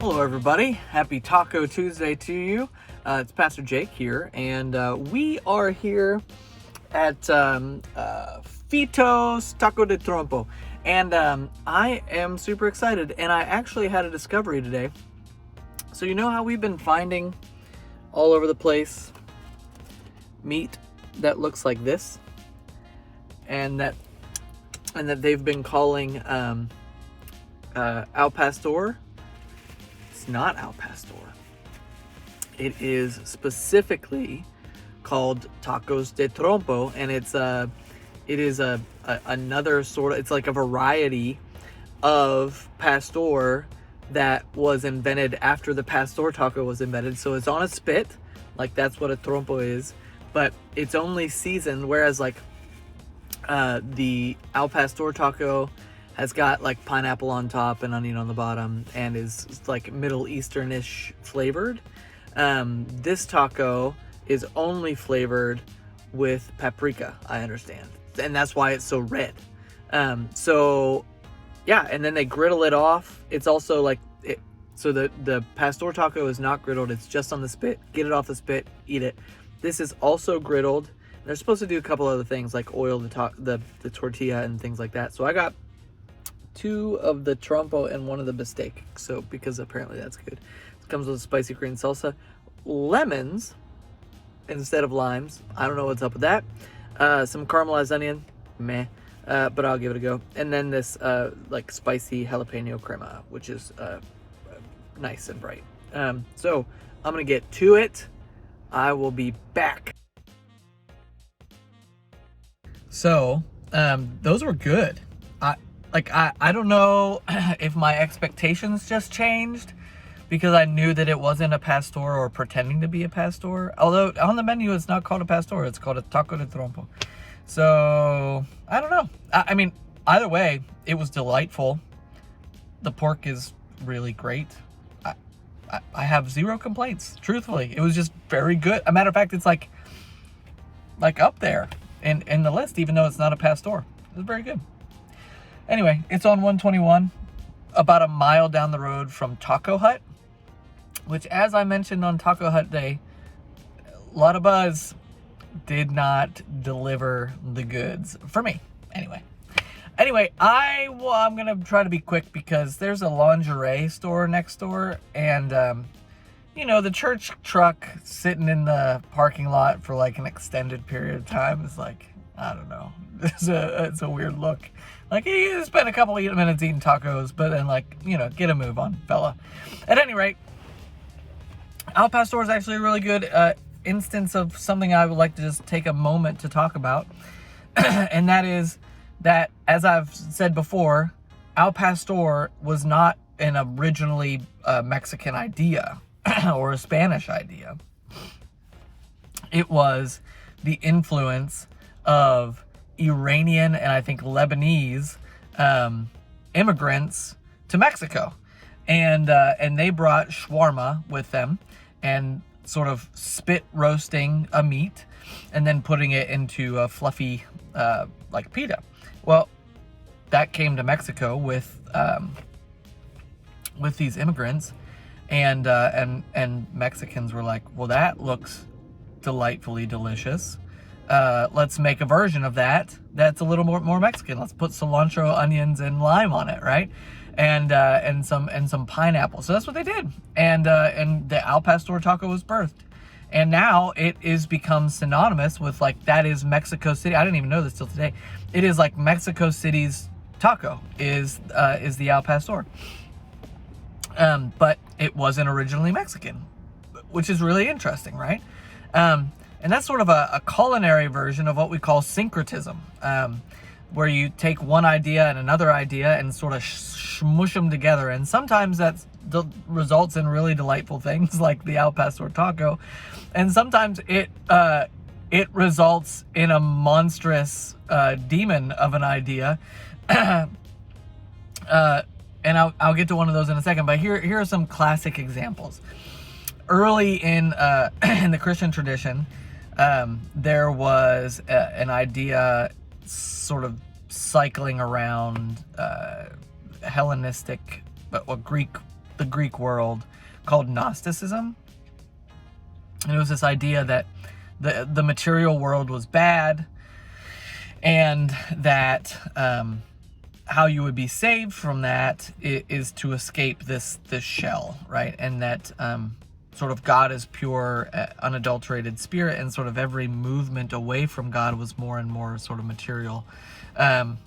Hello everybody, happy Taco Tuesday to you. It's Pastor Jake here, and we are here at Fito's Taco de Trompo, and I am super excited, and I actually had a discovery today. So you know how we've been finding all over the place meat that looks like this, and that they've been calling al pastor. It's not al pastor. It is specifically called tacos de trompo, and it is another sort of, it's like a variety of pastor that was invented after the pastor taco was invented. So it's on a spit, like that's what a trompo is, but it's only seasoned, whereas like the al pastor taco has got like pineapple on top and onion on the bottom and is like Middle Easternish flavored. This taco is only flavored with paprika, I understand. And that's why it's so red. So yeah, and then they griddle it off. It's also like, so the pastor taco is not griddled. It's just on the spit. Get it off the spit, eat it. This is also griddled. They're supposed to do a couple other things like oil the tortilla and things like that. So I got 2 of the trompo and 1 of the bistec. So because apparently that's good. It comes with a spicy green salsa, lemons instead of limes. I don't know what's up with that. Some caramelized onion, meh, but I'll give it a go. And then this like spicy jalapeno crema, which is nice and bright. So I'm gonna get to it. I will be back. So those were good. I don't know if my expectations just changed because I knew that it wasn't a pastor or pretending to be a pastor. Although on the menu it's not called a pastor, it's called a taco de trompo. So I don't know. I mean, either way, it was delightful. The pork is really great. I have 0 complaints, truthfully. It was just very good. A matter of fact, it's like up there in the list, even though it's not a pastor. It was very good. Anyway, it's on 121, about a mile down the road from Taco Hut, which, as I mentioned on Taco Hut Day, a lot of buzz, did not deliver the goods for me. Anyway, I'm going to try to be quick because there's a lingerie store next door, and, the church truck sitting in the parking lot for like an extended period of time is like, I don't know. It's a weird look. Like, you spent a couple of minutes eating tacos, but then, like, get a move on, fella. At any rate, al pastor is actually a really good instance of something I would like to just take a moment to talk about. And that is that, as I've said before, al pastor was not an originally Mexican idea or a Spanish idea. It was the influence of Iranian and I think Lebanese immigrants to Mexico, and they brought shawarma with them, and sort of spit roasting a meat and then putting it into a fluffy like pita. Well, that came to Mexico with these immigrants, and Mexicans were like, well, that looks delightfully delicious. Let's make a version of that that's a little more Mexican. Let's put cilantro, onions, and lime on it, right? And some pineapple. So that's what they did. And the al pastor taco was birthed. And now it is become synonymous with, like, that is Mexico City. I didn't even know this till today. It is like Mexico City's taco is the al pastor. But it wasn't originally Mexican, which is really interesting, right? And that's sort of a culinary version of what we call syncretism, where you take one idea and another idea and sort of smush them together. And sometimes that results in really delightful things like the al pastor taco. And sometimes it results in a monstrous demon of an idea. And I'll get to one of those in a second. But here are some classic examples. Early in the Christian tradition, there was an idea sort of cycling around Hellenistic, Greek the Greek world called Gnosticism. And it was this idea that the material world was bad, and that how you would be saved from that is to escape this shell, right? And that sort of God is pure, unadulterated spirit, and sort of every movement away from God was more and more sort of material. And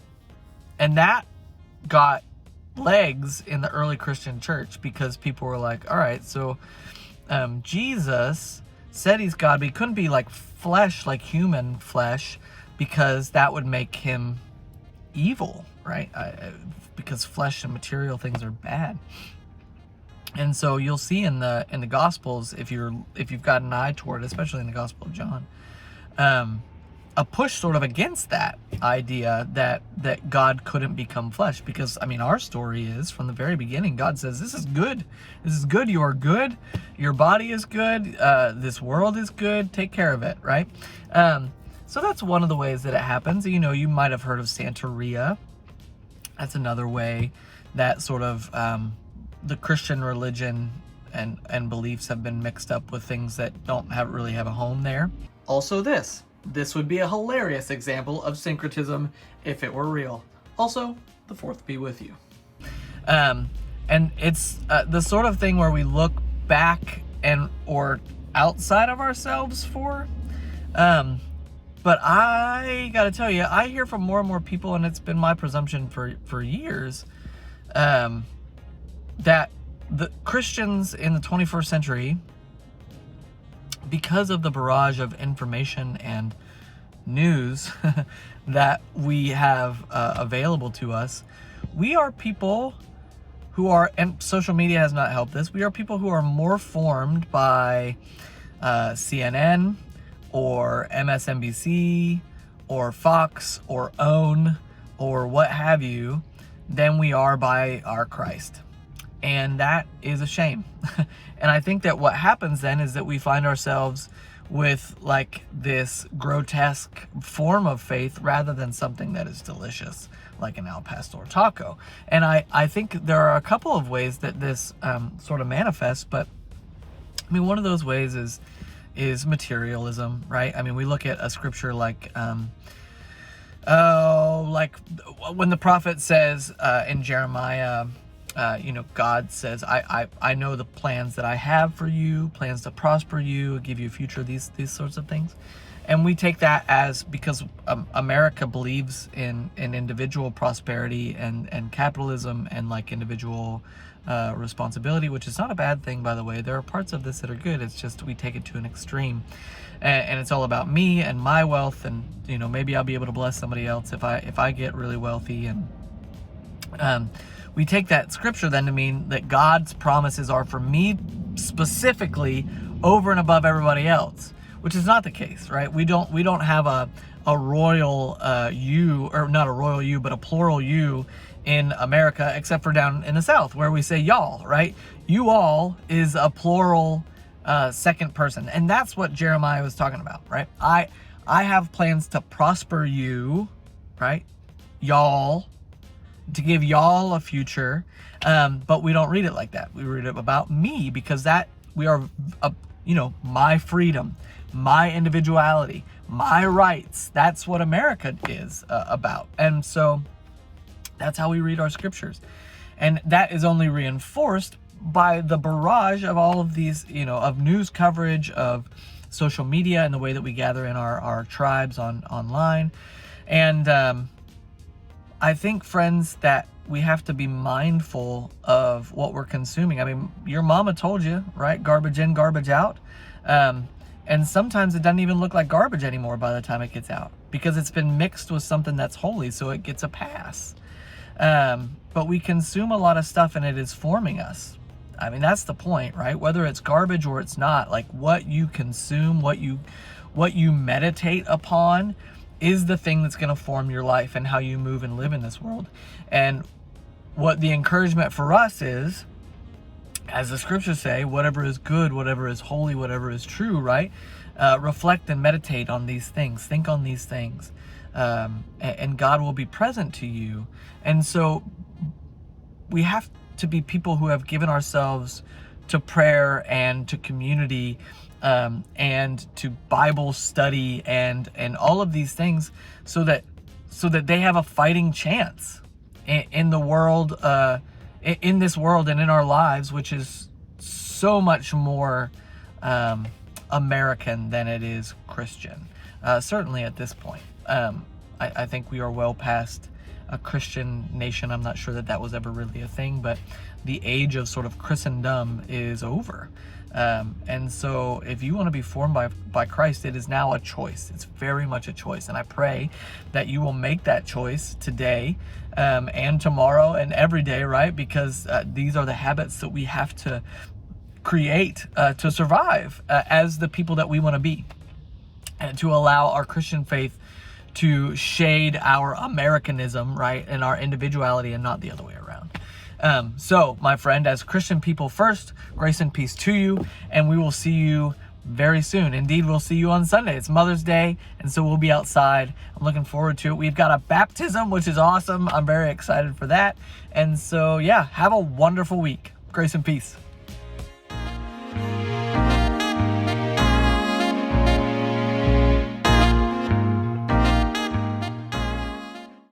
that got legs in the early Christian church, because people were like, all right, so Jesus said he's God, but he couldn't be like flesh, like human flesh, because that would make him evil, right? Because flesh and material things are bad. And so you'll see in the Gospels, if you've got an eye toward it, especially in the Gospel of John, a push sort of against that idea that God couldn't become flesh. Because, I mean, our story is, from the very beginning, God says, this is good. This is good. You are good. Your body is good. This world is good. Take care of it, right? So that's one of the ways that it happens. You know, you might have heard of Santeria. That's another way that sort of the Christian religion and beliefs have been mixed up with things that don't really have a home there. Also this would be a hilarious example of syncretism if it were real. Also, the fourth be with you. And it's the sort of thing where we look back or outside of ourselves for. But I gotta tell you, I hear from more and more people, and it's been my presumption for years, that the Christians in the 21st century, because of the barrage of information and news that we have available to us, we are people who are, and social media has not helped this, we are people who are more formed by CNN or MSNBC or Fox or OWN or what have you than we are by our Christ. And that is a shame. And I think that what happens then is that we find ourselves with like this grotesque form of faith rather than something that is delicious, like an al pastor taco. And I think there are a couple of ways that this sort of manifests, but I mean, one of those ways is materialism, right? I mean, we look at a scripture like like when the prophet says in Jeremiah, God says, I know the plans that I have for you, plans to prosper you, give you a future, these sorts of things. And we take that as, because America believes in individual prosperity and capitalism and like individual responsibility, which is not a bad thing, by the way. There are parts of this that are good. It's just we take it to an extreme, and it's all about me and my wealth, and maybe I'll be able to bless somebody else if I get really wealthy. And we take that scripture then to mean that God's promises are for me specifically over and above everybody else, which is not the case, right? We don't have a royal you, or not a royal you, but a plural you in America, except for down in the South where we say y'all, right? You all is a plural second person. And that's what Jeremiah was talking about, right? I have plans to prosper you, right? Y'all, to give y'all a future, but we don't read it like that. We read it about me, because that we are, my freedom, my individuality, my rights. That's what America is about. And so that's how we read our scriptures. And that is only reinforced by the barrage of all of these, of news coverage, of social media, and the way that we gather in our tribes online. And I think, friends, that we have to be mindful of what we're consuming. I mean, your mama told you, right? Garbage in, garbage out. And sometimes it doesn't even look like garbage anymore by the time it gets out, because it's been mixed with something that's holy, so it gets a pass. But we consume a lot of stuff, and it is forming us. I mean, that's the point, right? Whether it's garbage or it's not, like what you consume, what you meditate upon is the thing that's going to form your life and how you move and live in this world. And what the encouragement for us is, as the scriptures say, whatever is good, whatever is holy, whatever is true, right? Reflect and meditate on these things. Think on these things. And God will be present to you. And so we have to be people who have given ourselves to prayer and to community, and to Bible study and all of these things, so that they have a fighting chance in the world, in this world and in our lives, which is so much more American than it is Christian. Certainly at this point. I think we are well past a Christian nation. I'm not sure that was ever really a thing, but the age of sort of Christendom is over. And so if you want to be formed by Christ, it is now a choice. It's very much a choice. And I pray that you will make that choice today, and tomorrow and every day, right? Because these are the habits that we have to create to survive as the people that we want to be, and to allow our Christian faith to shade our Americanism, right, and our individuality, and not the other way around. So, my friend, as Christian people first, grace and peace to you, and we will see you very soon. Indeed, we'll see you on Sunday. It's Mother's Day, and so we'll be outside. I'm looking forward to it. We've got a baptism, which is awesome. I'm very excited for that. And so, yeah, have a wonderful week. Grace and peace.